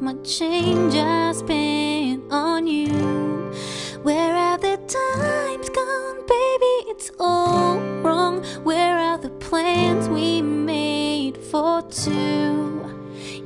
my change I spent on you. Where are the times gone, baby? It's all wrong. Where are the plans we made for two?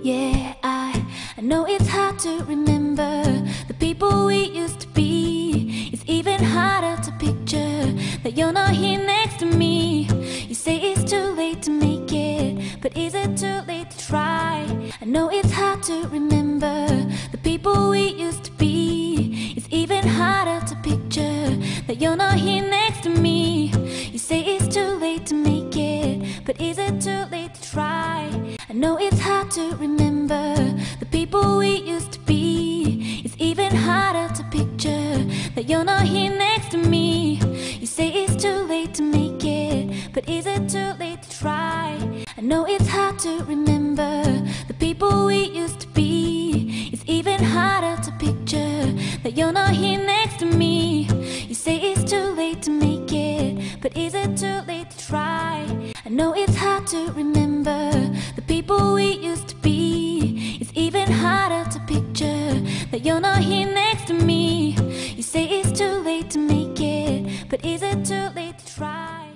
Yeah, I know it's hard to remember the people we used to be. It's even harder to picture that you're not here next to me. You say it's too late to make it, but is it too late to try? I know it's hard to remember the people we used to be. It's even harder to picture that you're not here next to me. You say it's too late to make it, but is it too late to try? I know it's hard to remember the people we used to be. It's even harder to picture that you're not here next to me. You say it's too late to make it, but is it too late to try? I know it's hard to remember the people we used to be. It's even harder to picture that you're not here next to me. You say it's too late to make it, but is it too late to try? I know it's hard to remember the people we used to be. It's even harder to picture that you're not here next to me. You say it's too late to make it, but is it too late to try?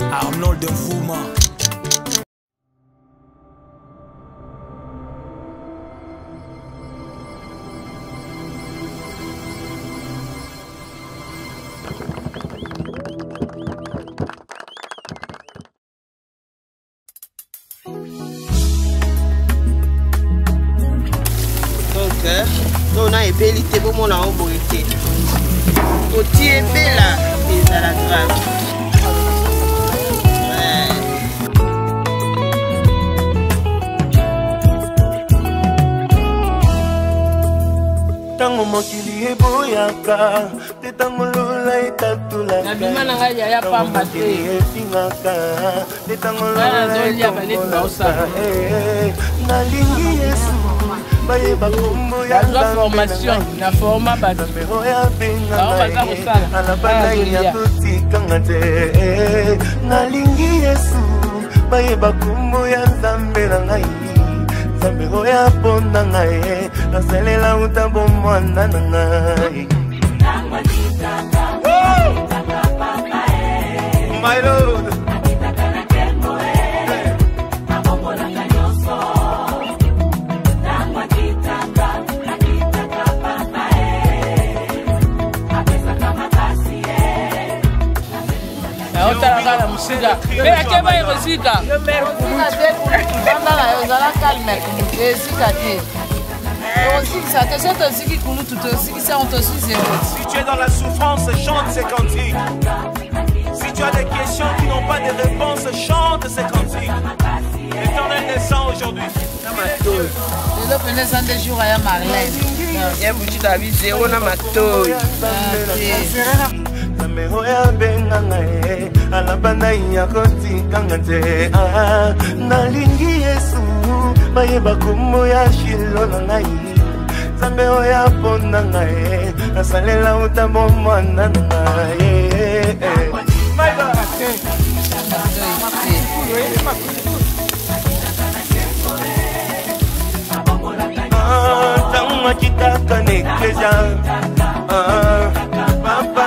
Arnold Fuma. Donc, on a ébellité pour mon envoyé. Côté bella, c'est à la grave. Tango mokili eboyaka, te tango lola etatulaka. Na bima na ngai ya pamba te. Efingaka, te tango lola etombolaka. Nalingi Yesu, bayeba kombo ya Nzambe. Formation, na forma bato. Oya benga, alabana ya tutikanga te. Nalingi Yesu, bayeba kombo ya Nzambe na ngai. Nzambe oya ponda ngai, nasalela utambo mwana na ngai. My Lord. Otala musika. Bela keba musika. Musika te banga na yozala calme musika te. Musika te soto siki kulu tuto siki sa on tosi zéro. Si tu es dans la souffrance, chante ces cantiques. Si tu as des questions qui n'ont pas de réponse, chante ces cantiques. L'Éternel descend aujourd'hui. Le pene sans des jours à Marlène. Il y a beaucoup d'avis zéro na mato. Nzambe oya benga ngai, alabana ya kotikanga te. Nalingi Yesu, bayeba kombo ya Shilo na ngai. Nzambe oya ponda ngai, nasalela utambo mwana na ngai. My God. Tango makitaka n'eklesia, papa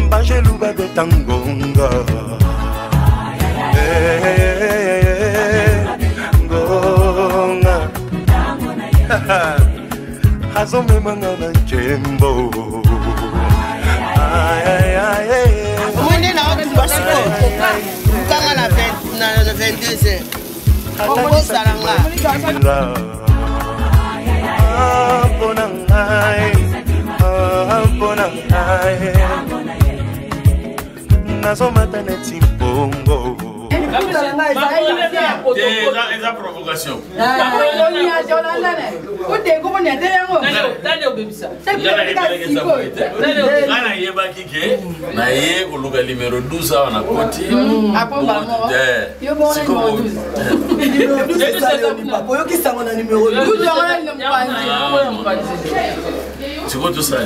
Banjeluba betangonga, ngonga, hazome mangana jembo. Mwende na watu basiko, mukanga na 22 ans. Esa provocación. Numéro 12 on a côté. C'est quoi tout ça?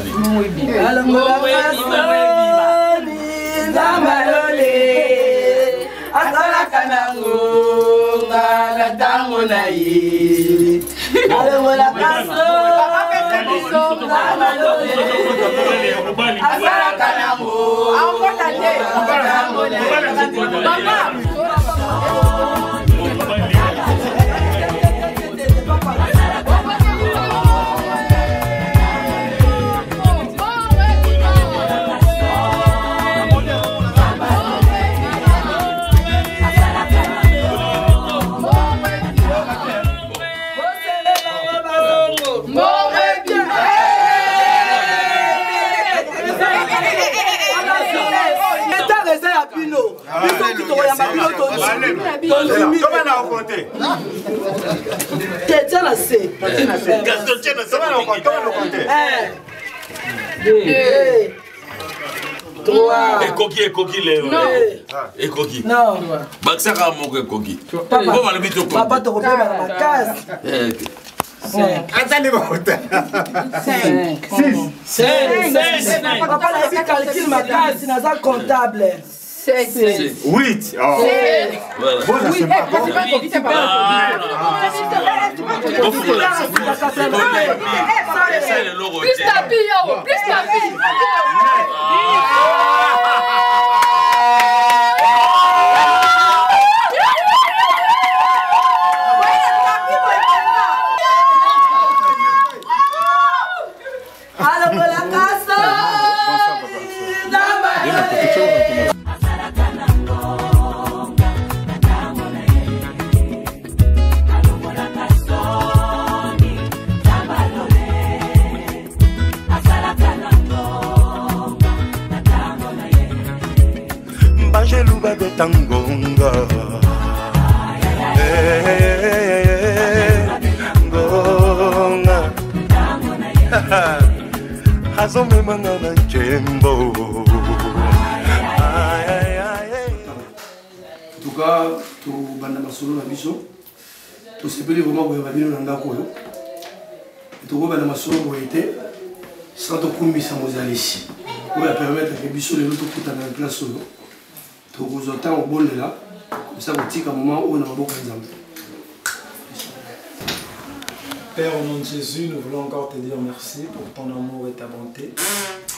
Et coquille les et coquille. Non. Baxaka mon coquille. Comment le bito? Papa te refait ma casse. Attendez mon hôtel. 6. Papa la vie calcule ma casse, c'est un comptable. 8. Oh. Voilà. Plus tapis, plus tapis. Tangonga Ngonga Hazome mangana njembo. En tout cas, tout banda masolo na biso. Tout sepeli vraiment ko yaba bino na ndako yo. Tout banda masolo ko été sans to kumbisa mozalisi. Pour permettre que biso les autres kuta na place solo. Vous autant au bon de là, comme ça vous dites qu'à un moment où on a beaucoup d'exemples. Père, au nom de Jésus, nous voulons encore te dire merci pour ton amour et ta bonté.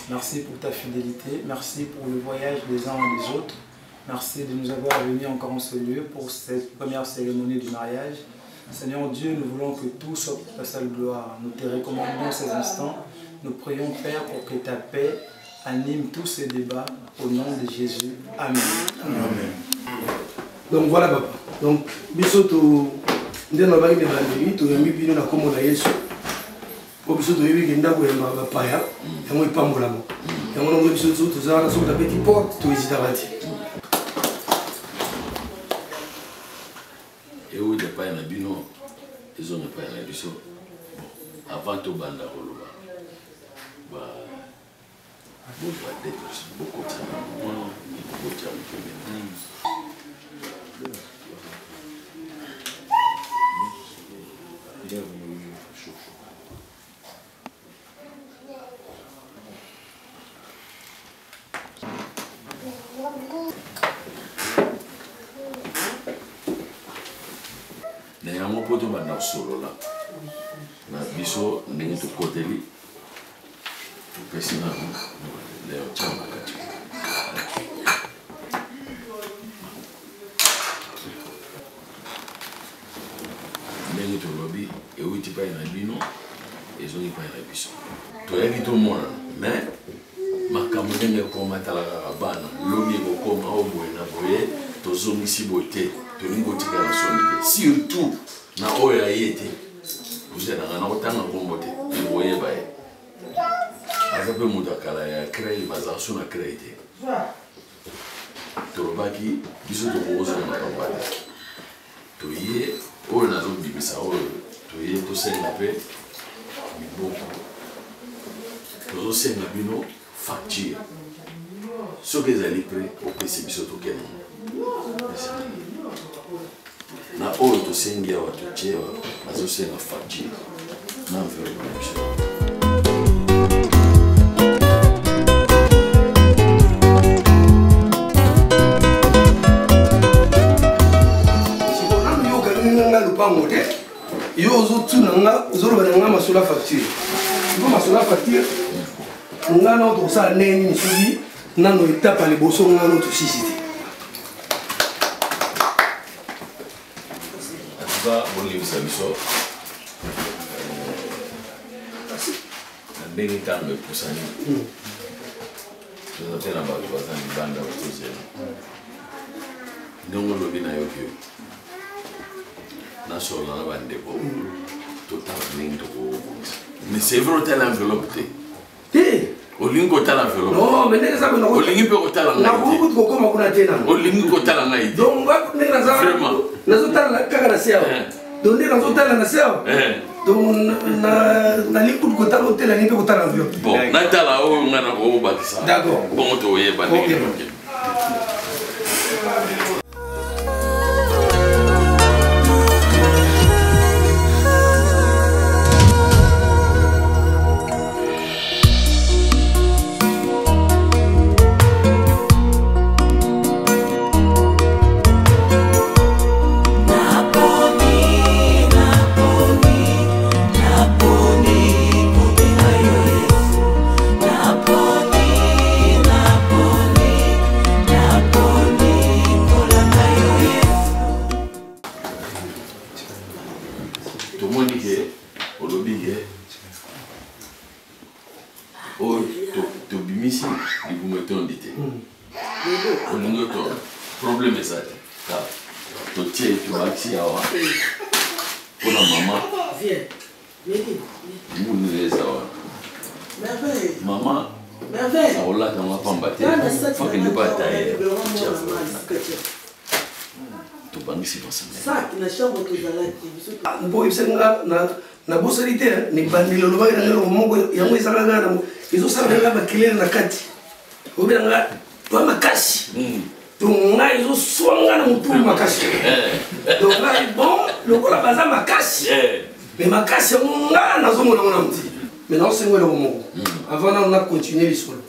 Merci pour ta fidélité. Merci pour le voyage des uns et des autres. Merci de nous avoir réunis encore en ce lieu pour cette première cérémonie du mariage. Seigneur Dieu, nous voulons que tout soit pour ta seule gloire. Nous te recommandons ces instants. Nous prions, Père, pour que ta paix anime tous ces débats au nom de Jésus. Amen. Amen. Donc voilà, papa. Donc, bisoto, nous avons dit que nous avons dit que nous avons dit que bisoto yebi kenda ko yamba bapaya yango ipambola mo yango ngo bisoto tozala so ta petit porte to hésita bati et où de pas na bino ils ont pas na biso avant to banda koloba ba beaucoup de na yango poto banda solo la na biso ndenge to koteli pesi na leo chamba kati ndenge to lobi e uti pa na bino ezongi pa na biso to yaki to mona mais makambo ndenge ko matala bana lobi ko koma oboye na boye tozongisi bote tolingi kotikala soni te surtout na oyo aye te ozalaka na kotanga kombo te boyeba ye aza mpe moto akala ya crei bazala so na crei te tolobaki biso tokozala makambo te toye oyo nazobimisa oyo toye tosenga mpe miboko tozosenga bino facture soki ezali pre opesi biso tokende na oyo tosengi awa totie awa azosenga facture na enveloppe na biso sikonanu yokanini nga lupango te yo ozotuna nga ozoloba na nga masola facture ipo masola facture nga na tokosala ndenge nini soki nano etapa liboso nga no tosisi te atuka bolebisa biso na ndenge ntango epusani toza te na bato baza libanda batozela ndenge olobi na yoki yo nasola na bandeko totala ndenge tokobongisa mais c'est vrai otala enveloppe te olingi kotala enveloppe non mais ndenge sabe olingi mpe kotala ngai nakokuti kokoma kuna te nango olingi kotala ngai te donc ndenge nazotala kaka na se awa donc ndenge nazotala na se awa donc nalingi kutu kotala otelani mpe kotala enveloppe bon natala oyo ngai nakobakisa d'accord bongo toyeba ndenge tobimisi libumu etondi te olingi to problème eza te kaka totie tobakisi awa mpona mama mbunu eza wana mama akolata ngo pamba te fakende mpo ataye tobangisi mpo ebisenga na bosali te ni bandeli olobaki na ngai moko yango ezanga nga nango ezosala nga bakilere na kati obela nga toa makasi donc ngai ezoswa nga na motuli makasi donc ngai bon lokola baza makasi mais makasi yango nga nazomona ngo na moti mais naosengo eloko moko avant nano nacontinue lisolo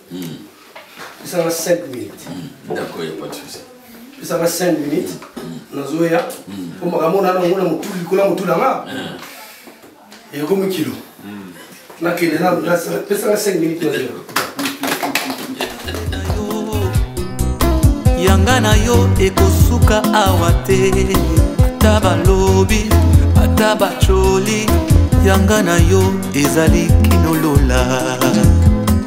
esanga 5 minutes d'accord ya pas de souci esanga 5 minutes nazoya mpo makambo nanango na motuli likola motuli yanga ekomi kilo nakende pesanga 5 minutes nazoya yanga na yo ekosuka awa te ata balobi ata bacholi yanga na yo ezali kinolola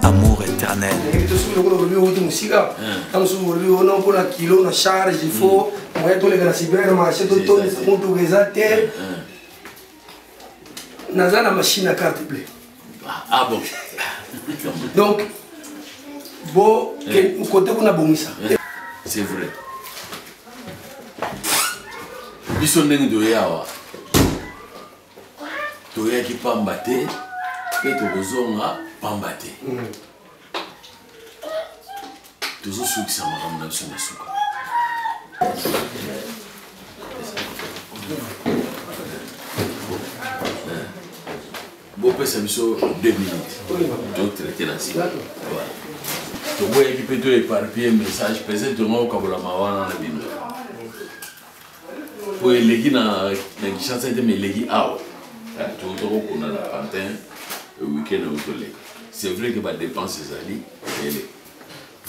amour éternel tosoki lokola olobi owuti mosika ntango soki olobi ona mpona kilo na charge il faut moya toleka na super marché totonisa motuka eza te naza na machine à carte plein ah bon donc bo kote kuna bongisa c'est vrai biso ndenge toye awa toyaki pamba te mpe tokozonga pamba te tozosukisa makambo na biso na suka bopesa biso 2 minutes totraite na sika toboyaki mpe toéparpille message peut-être tongaokabolama wana na bino po eleki na kinshasa te ma eleki awa tokokuna na pantin weekend oyo toleka c'est vrai que badepense ezali ele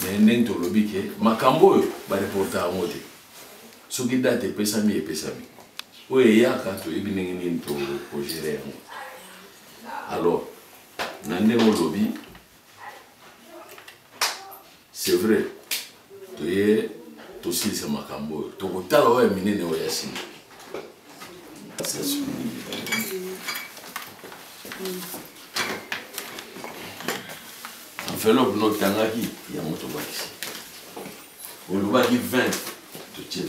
mais ndenge tolobi ke makambo oyo bareporta yango te soki date epesami oyo eyaka toyebi ndenge nini togere yango alors na ndenge olobi c'est vrai tosilisa makambo oyo tokotala oyo minene oyo ya nsima enveloppe notangaki yango tobakisi olobaki 20 totie 20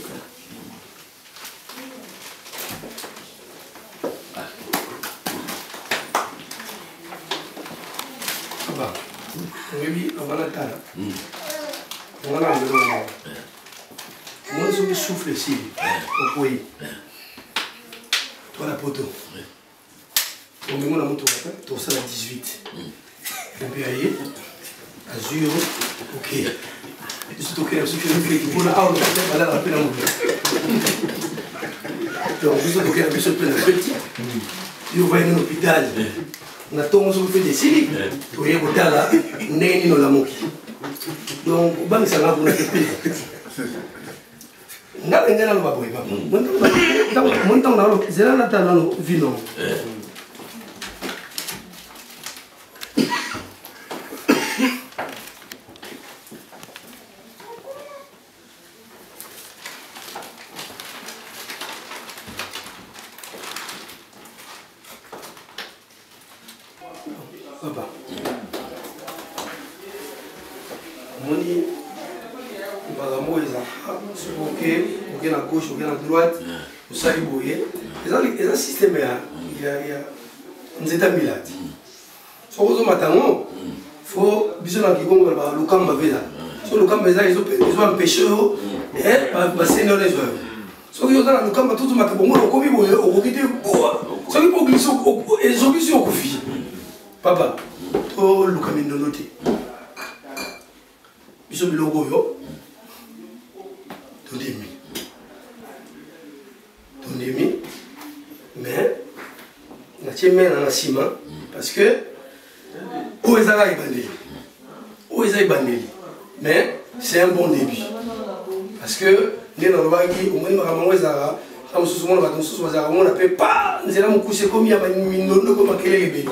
oyebi avana tala ongana ngelo ngo moi soki souffle esili okoyi toala poto omengo na moto kaka tosala 18 mpe aye azwi yo ok biso tokela biso feki mpona awa balala mpe na moto donc biso tokela biso mpe na feti yo vaye na hôpital na tongo soki mpe desili toye kotala ndenge nini olamoki donc obangisanga kuna te ngabe ngai naloba boye papa mo ntango nalo zela natala nano vino papa moni makambo eza oke na gauche oke na droite osali boye eza systeme ya nzeta miladi soki ozomata ngo fo biso na kikongo na balokamba mpe eza so lokamba eza ezoampeshe oyo baseni oyo ezwa yo soki oza na lokamba tozomata bongo okomi boye okoki te soki mpo glise ezokisi okofi papa toluka mindono te biso biloko oyo tondemi mais natie mena na nsima parce que oyo ezaka ebandeli oyo eza ebandeli mais c'est un bon début parce que nde nalobaki omoni makambo yango ezalaka na mosusu mona bato mosusu bazalaka mona mpe pa nzela mokusi ekomi ya mindono eko makelele ebeli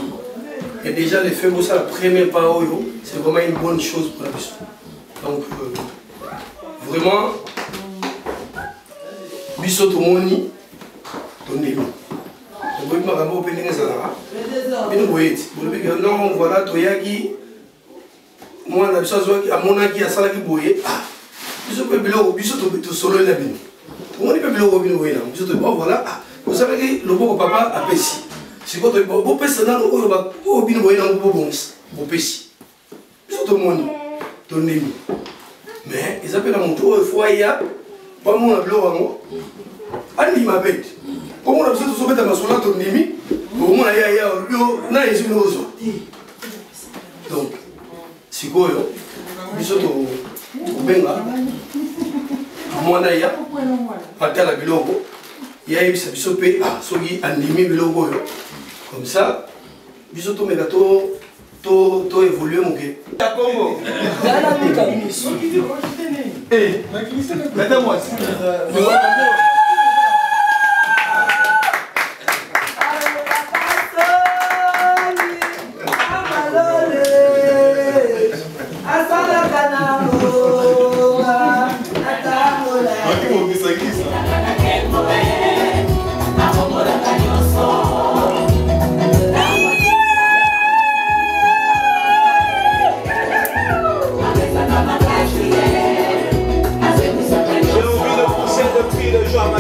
et déjà les faits ça la première pas oyo c'est vraiment une bonne chose pour la personne donc vraiment biso tomoni tondemi okoyi makambo mpe ndenge ezalaka bino boyeti bolobiki non voilà toyaki mwana biso azwaki amonaki asalaki boye biso mpe biloko biso tosololi na bino tomoni mpe biloko bino boye nango biso toyeba voilà osalaki loboko papa apesi sikoyo bopesa nano oyo bino boye nango bobongisa bopesi biso tomoni tondemi mais eza mpe na motu oyo fo aya bamona biloko yango andima pete omona biso tozobeta masolo tondimi omona yaya yo na yesu bino ozwa donc sikoyo biso tobenga mwana ya atala biloko yayebisa biso mpe soki andimi biloko oyo comme ça biso tomeka to évoluer moke ya Congo dala mika miso nata mwasi J'ai oublié de pousser le cri de joie.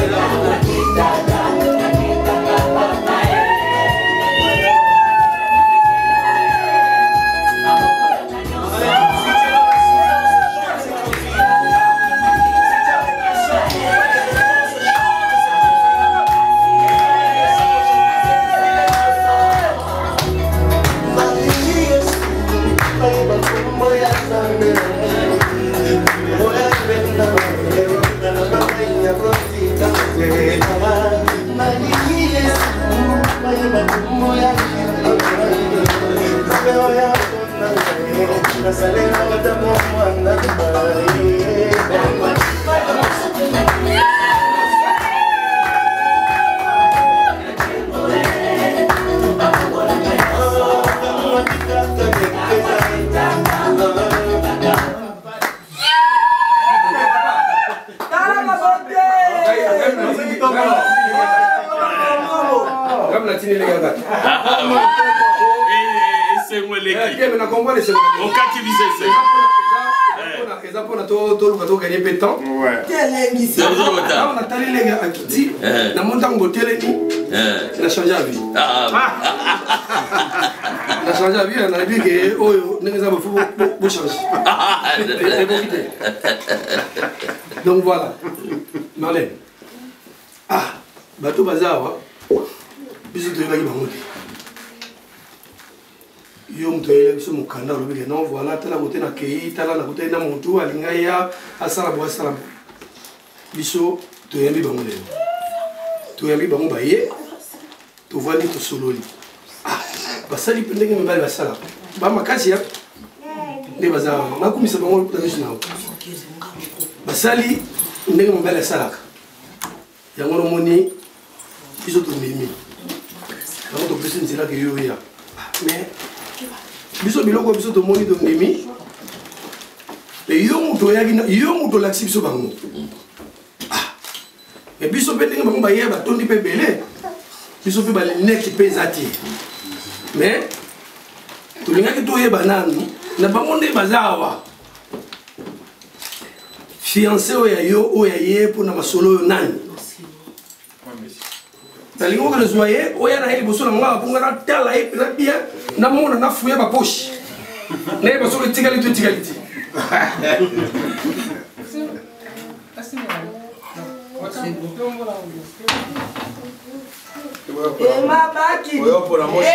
les gars. C'est moi les gars. Mais on comprend les secondes. On catalyse ça. Eza pona to gagner peu de temps. Ouais. On a talé les gars à Kiti. Na montant botelé ni. Il a changé la vie. Il a changé la vie, on a dit que oh, nous avons faut changer. Donc voilà. Marlène. Ah, bateau bazar. Biso to yaki bangote. Yo mtoyele biso mukanda lobi que non voilà tala côté na kei tala na côté na montu alinga ya asala bo asala. Biso to yambi bango lelo. To yambi bango baye. To vandi to sololi. Ah, basali pendenge mbali basala. Ba makasi ya. Ne bazar na kumisa bango to biso na. Basali ndenge mbali basala. Yango moni biso to mimi. Donc to biso nzela ke yo ya. Mais biso biloko biso to moni to mimi. Et yo muto laksi biso bango. Ah. Et biso pendenge bango ba yeba tondi pe belé. Biso pe ba neki pe zati. Mais to linga ke to yeba nanu na bango nde bazawa. Fiancé oya yo oya ye pour na masolo yo nani. Talingo que le soyez, oya na ele boso na nga pour nga tala e na bien na mona na fuye ba poche. Na e boso le tigaliti. Ema baki. Oyo pour la moche.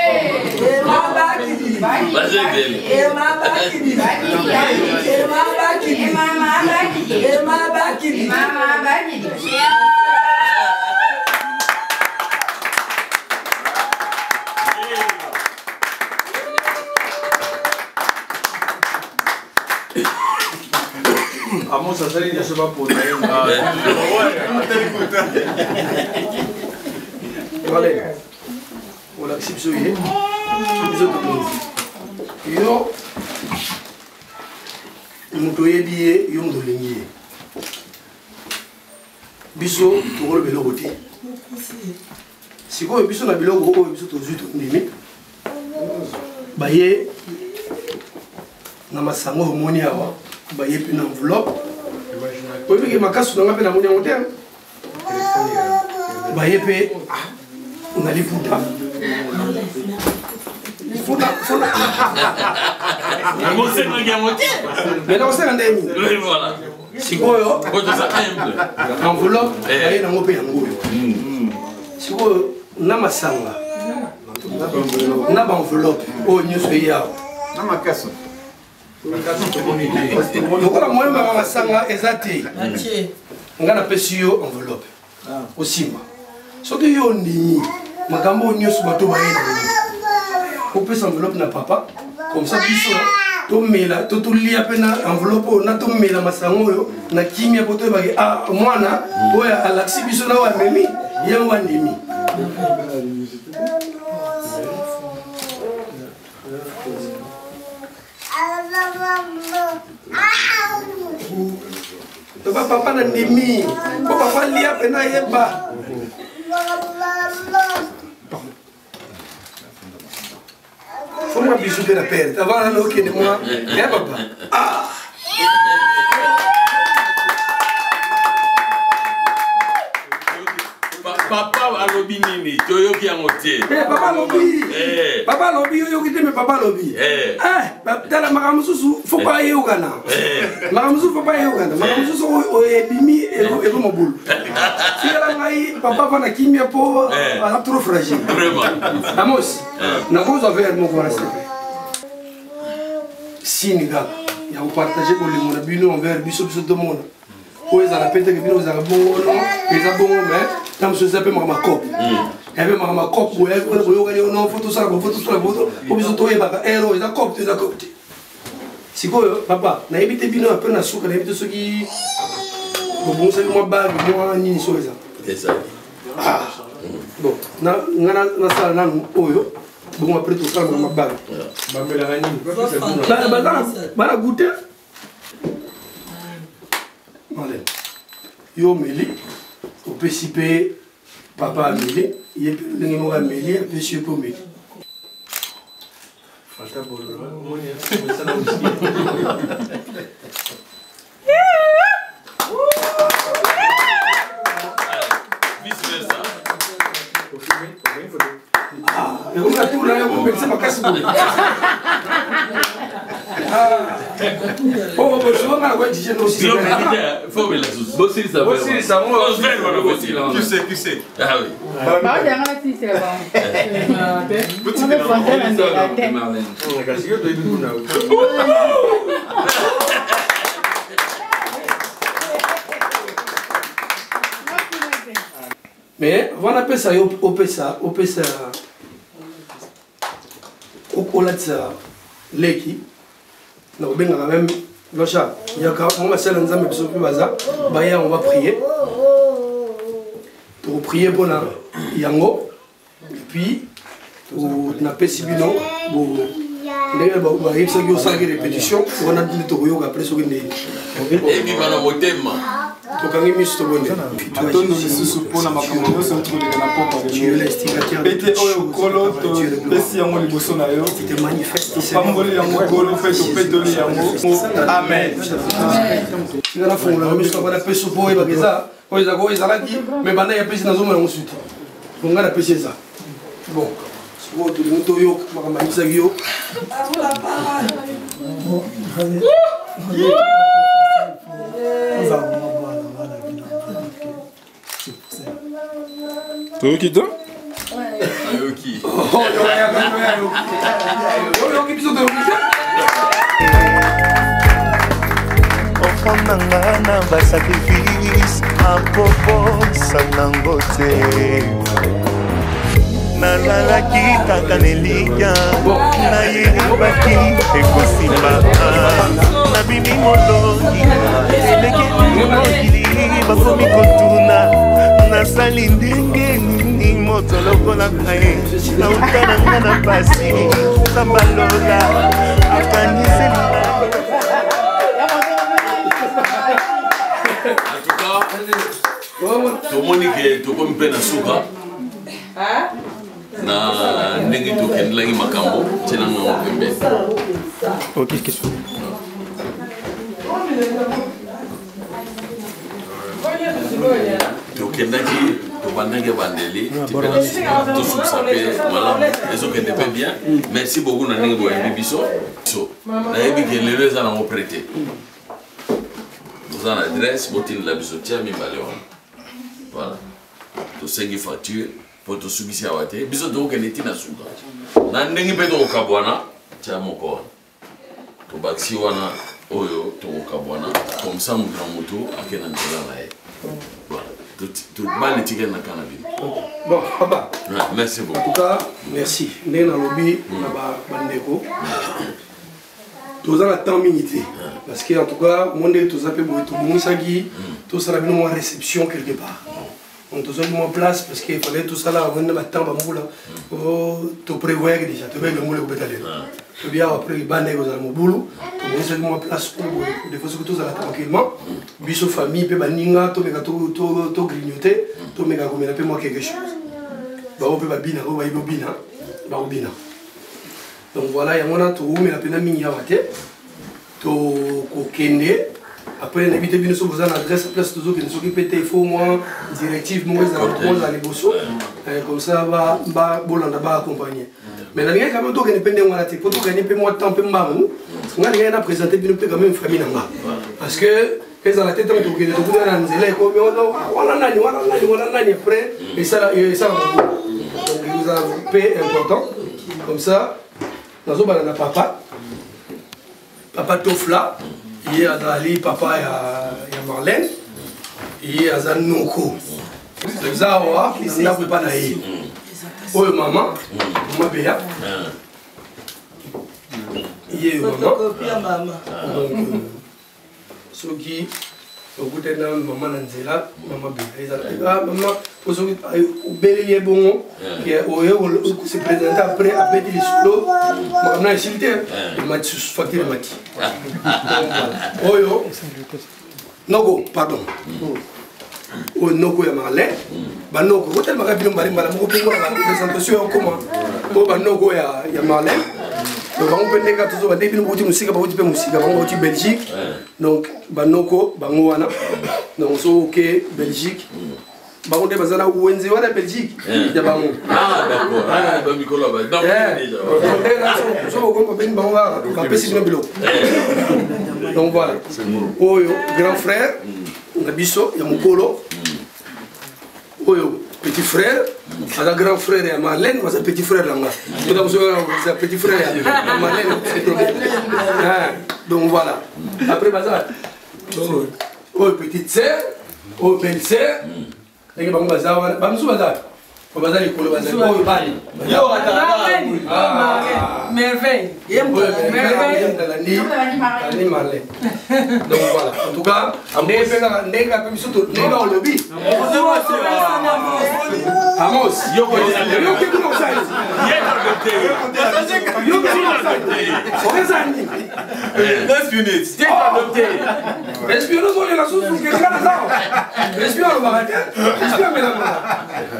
Ema baki. Vas-y belle. Ema baki. Ema baki. Ema baki. Vamos a hacer y ya se va a poner. Vale. On l'accepte sur lui. Yo. Mutoye biye yo mdolingi. Biso to role beloko te. Siko biso na biloko o biso to zuto ndimi. Baye na masango homoni awa. Baye pe na enveloppe. Oyebi ke makasu na nga pe na moni yango te. Baye pe na liputa. Funa. Ngose ngi amote. Bena ngose ndemi. Oui voilà. Sikoyo. Koto sa humble. Enveloppe baye na ngo pe yango yo. Sikoyo na masanga. Na ba enveloppe o nyoso yawo. Na makasu. Lokola moyo mama masanga ezate. Ngana pesi yo enveloppe. Osimba. Soki yo ndini makambo nyoso bato baye. Opesa enveloppe na papa comme ça biso to mela to lia pena enveloppe na to mela masango yo na kimia poto bage ah mwana oya alaksi biso na wa memi yango ndimi. Papa na ndimi papa lia pena yeba. Faut moi bisou de la perte avant la loque de moi. Eh papa. Ah. Papa alobi nini toyo ki amote. Papa lobi. Papa lobi yo ki te me papa lobi. Tala makamususu faut pas y ogana. Makamususu faut pas y ogana. Makamususu o ebimi ero mobulu. Si la ngai papa va na kimia po a trop fragile. Vraiment. Amos. Na cause avec mon voisin. Siniga. Ya vous partager ko le mon bino envers biso de monde. Oyo za la pete ke bino za bongo no, eza bongo mais tam so zape mama cop. Ebe mama cop boye ko yo gani no photo sa ko photo. O biso to yeba ka ero eza cop. Sikoyo papa, na ebite bino après na suka na ebite soki bo bon sa mo ba mo ni so eza. C'est ça. Bon, na sala nanu oyo bon après tout ça mama ba. Ba mela gani. Ba goûter. Allez. Yo meli au PCP papa ameli ye mpe ndenge moko ameli apesi ye mpo omeli ekonga tuna yo kopelisa makasi boye bosonga na koejije mais avant napesa yo opesa okolatisa leki na kobengaka même locha yaka mo basala nzambe biso mpe baza baya on va prier tokoprier mpona yango epuis napesi bino ndenge bayebisaki osalaki répétition wana nde tokoyoka apres soki ndeni ebima motema tokangi miso tobonde atondo lisusu mpona makambo nyonso tokoleka na pokwa pete oyo kolo topesi yango liboso na yo topamboli yango kolo mpe topetoli yango amen nga nafungolaka miso nakona pesi mpo oyebaka eza oyo ezaka oyo ezalaki me banda yapesi nazomona yango suti nga napesi eza bon sikoyo tolingi toyoka makambo ayebisaki yo toyoki to oyoki biso toyoki ofamanga na basacrifice apoposa nango te nazalaki kaka nelikya nayebaki ekosimba nabimi molongi elekeli mokili bakomi kotuna nasali ndenge nini moto lokola ngai nauta na nga na pasi sambalola akanisela tomoni ke tokomi mpe na suka na ndenge tokendelaki makambo tielanga ngo pembeni tokendaki tobandaki bandeli tosukisa mpe malamu ezokende mpe bien merci beaucoup na ndenge boyebi biso nayebi ke lelo eza nango prete toza na adresse botinela biso tia mibale wana voilà tosengi facture mpo tosukisi awa te biso tokokende ntina suka na ndenge mpe tokokabwana tia moko wana tobakisi wana oyo tokokabwana komsa motu na motu ake na nzela na ye tobali tikeli na kana bino bon papa merci beaucoup en tout cas merci ndenge nalobi na bandeko toza na temps mingi te parce que en tout cas mo ndenge toza mpe boye tobongisaki tosala bino mwa réception quelque part donc tozwaki mwa place parce que fallait tosala wende batemps bambula toprévoyaki déjà toyebaki mbula ekobeta lelo tobi awa après libanda ekozala mobulu tobongisaki mwa place po boye defo soki tozala tranquillement biso famille mpe baninga tomeka togrignote tomeka komela mpe mwa quelque chose bango mpe babina oyo bayebi obina bakobina donc voilà yango wana toumela mpena mingi awa te tokokende après nayebi te bino so boza na adresse place tozokende soki mpe te ifo mwa directive moko ezala liboso comme ça bolanda baaccompagne mais nalingaki quand même tokende mpe ndenge wana te po tokende mpe mwa temps mpe mbangu nga lingaki na présente bino mpe quand même famille na nga parce que ezala te ntango tokende tokuna na nzela ekomi wana nani après esala donc ezala mpe important comme ça nazobala na papa Tofla ye azali papa ya Marlène ye aza noko eza awa ndako epa na ye oyo mama beya ye mama soki okutani na mama na nzela mama beya mama po soki obeleli ye bongo oye se présente après abeti lisulo makambo na esili te emati susu facture emati oyo noko pardon au Noko ya Marlène. Banoko, quand elle m'a rappelé, on m'a dit la présentation comment au Banoko ya Marlène. Donc on peut dire que tout ça, depuis nous musique, on Belgique. Donc Banoko, Bangoana. Donc so ok Belgique. Baron de Bazana ou Wenze wala Belgique. Ah d'accord. Ah ba Nicolas ba. Donc déjà. So on peut Bango va passer dans bilo. Donc voilà. Oyo grand frère, Nabiso ya Mukolo. Oyo petit frère, un grand frère ya Marlène, moi c'est petit frère là. Donc c'est petit frère ya Marlène. Donc voilà. Après Bazar. Oyo petite sœur, oyo belle sœur. Et que vous avez merveille. Donc voilà, en tout cas,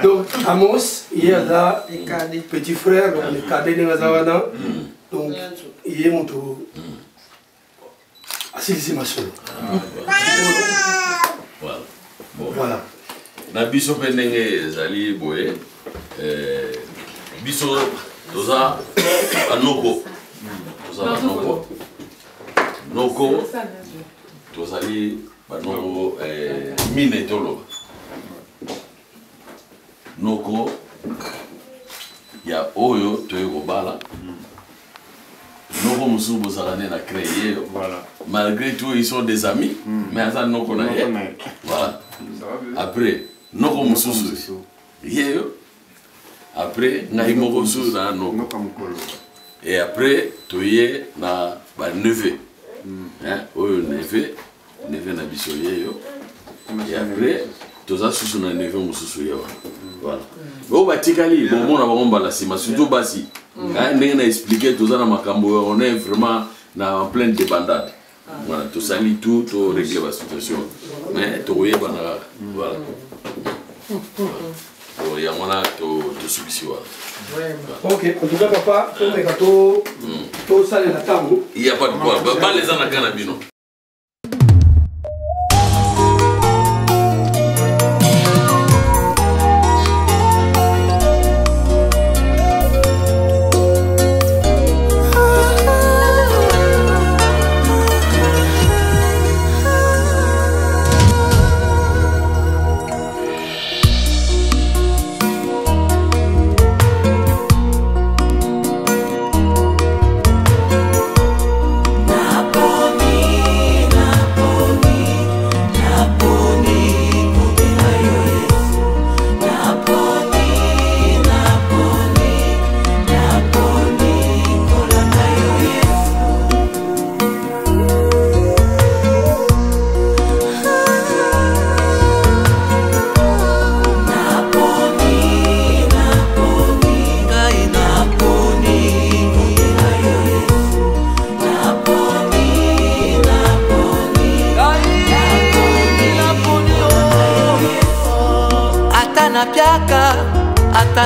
donc Amos, il y a là petit frère, les cadets de Nazawana. Donc il y a mon tour. C'est ma soeur. Voilà. Na biso pendenge zali boye biso toza anoko noko tozali banoko mine tolo noko ya oyo toyeko bala noko mususu bozala nde na créé malgré tout ils sont des amis mais aza noko na ye voilà après noko mususu yeyo après ngai moko mususu na noko et après toye na ba neveu oyo neveu na biso yeyo et après toza susu na neveu mususu yewa voilà oyo batikali bomona bango mbala nsima surtout basi ndenge na expliqué toza na makambo on est vraiment en pleine débandade voilà tosali tout to régler la situation mais tokoyeba na kaka voilà yango wana tosukisi wana. Ok, en tout cas papa tomeka tosalela ntango il y a pas de quoi bale eza na kana bino.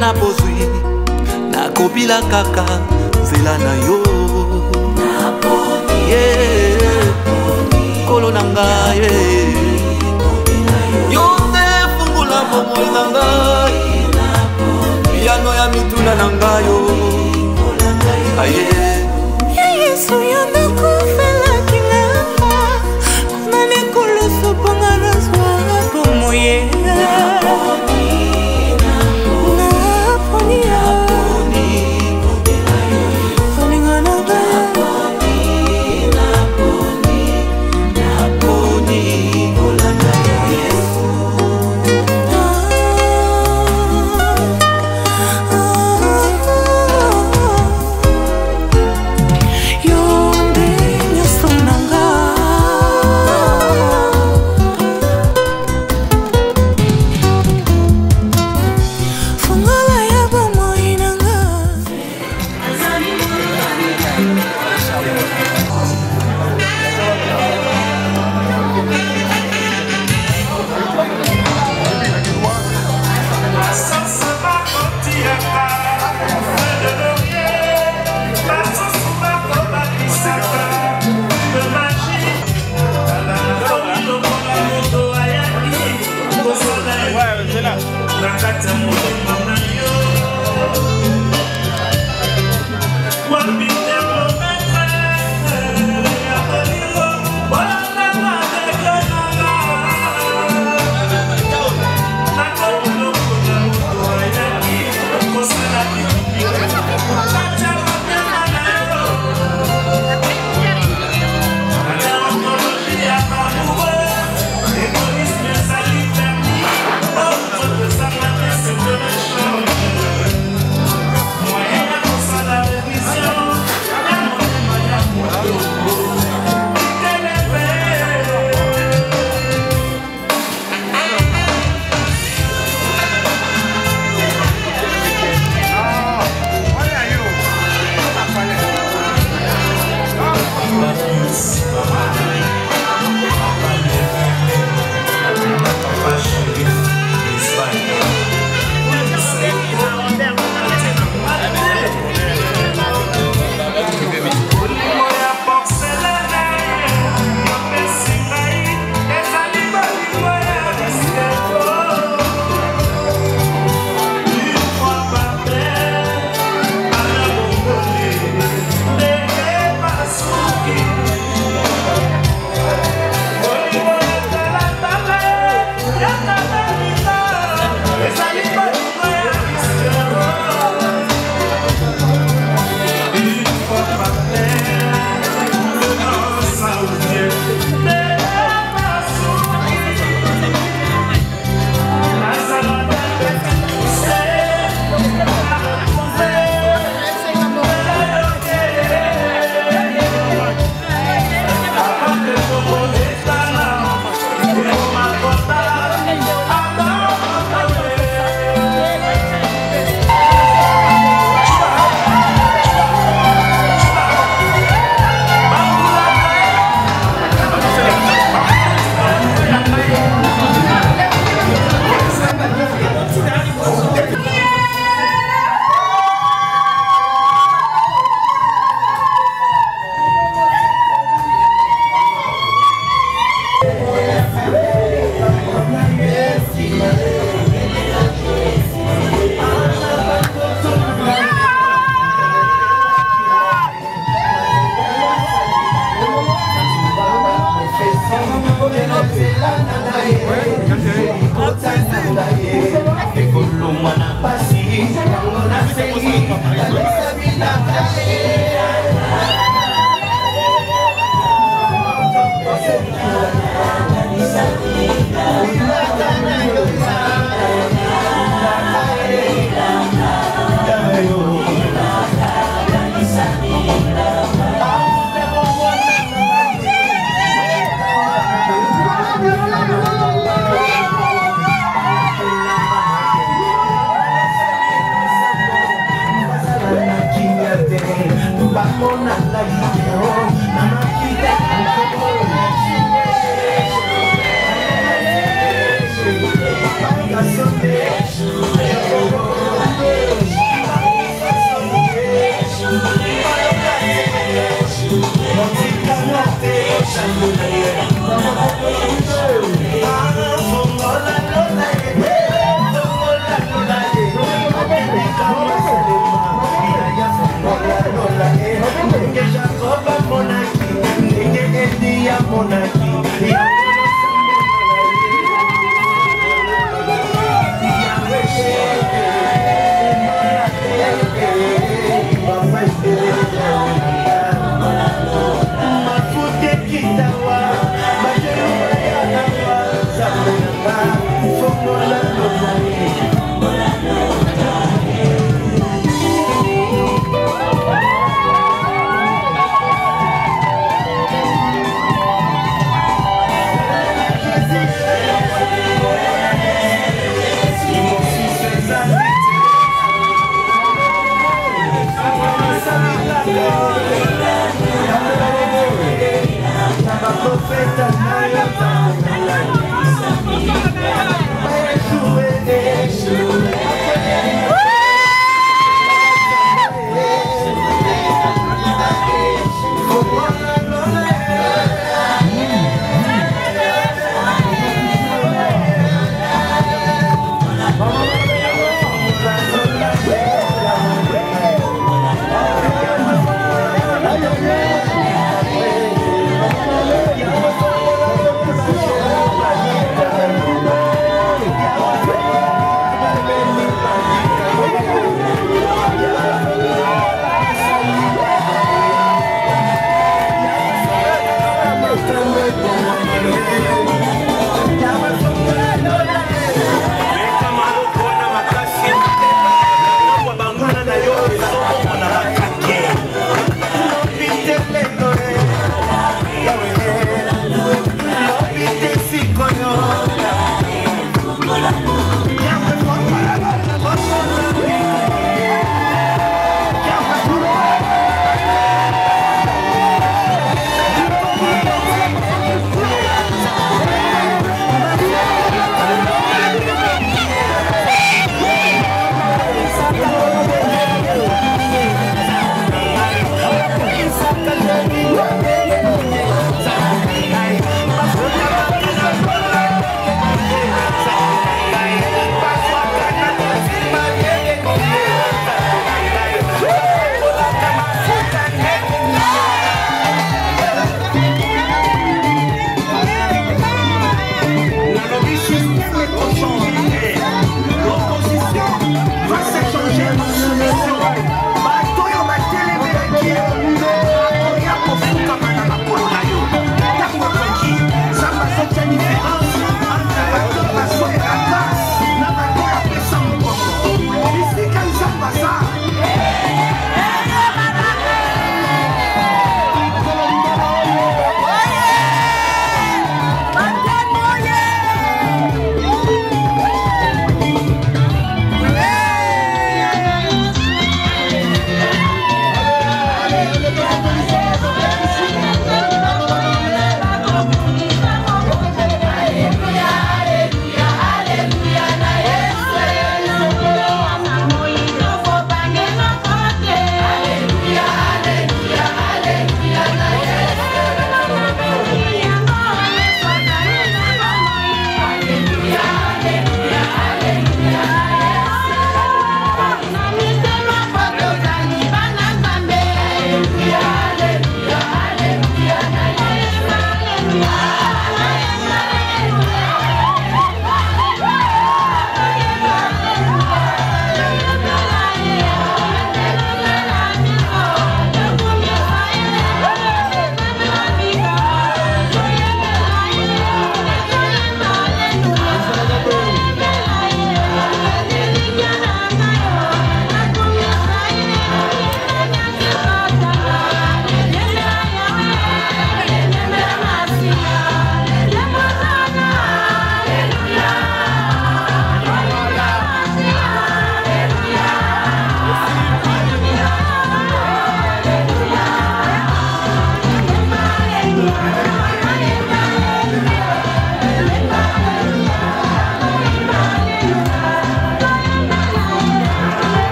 Na bozwi na kobila kaka nzela na yo kolo na ngai yo nde fungula bomoi na ngai yano ya mituna na ngai yo aye Yesu yanakufelaki ngamba nani kolosoponga na zwa bomoye Naponi Mafute kitawa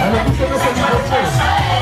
Allez, poussez-le, c'est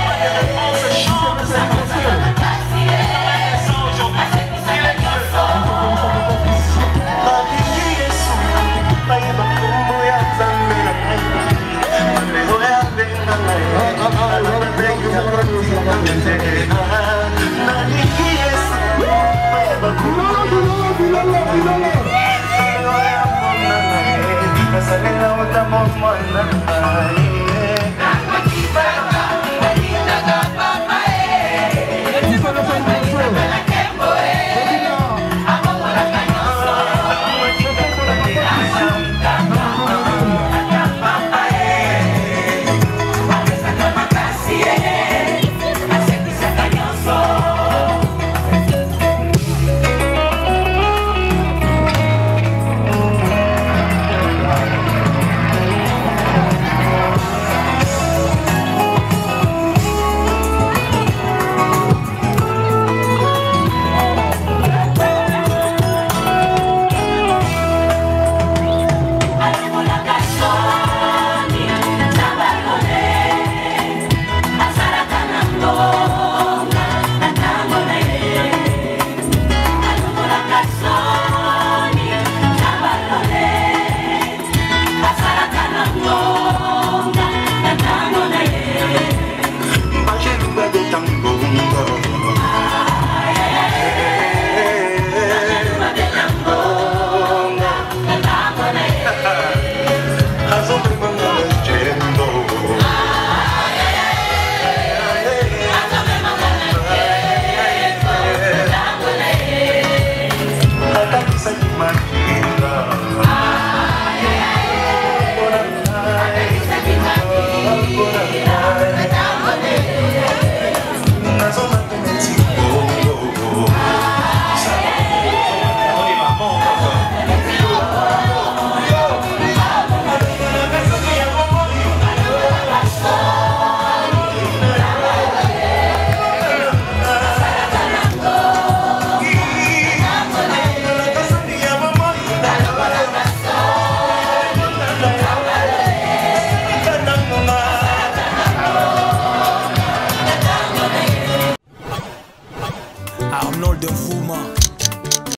Oh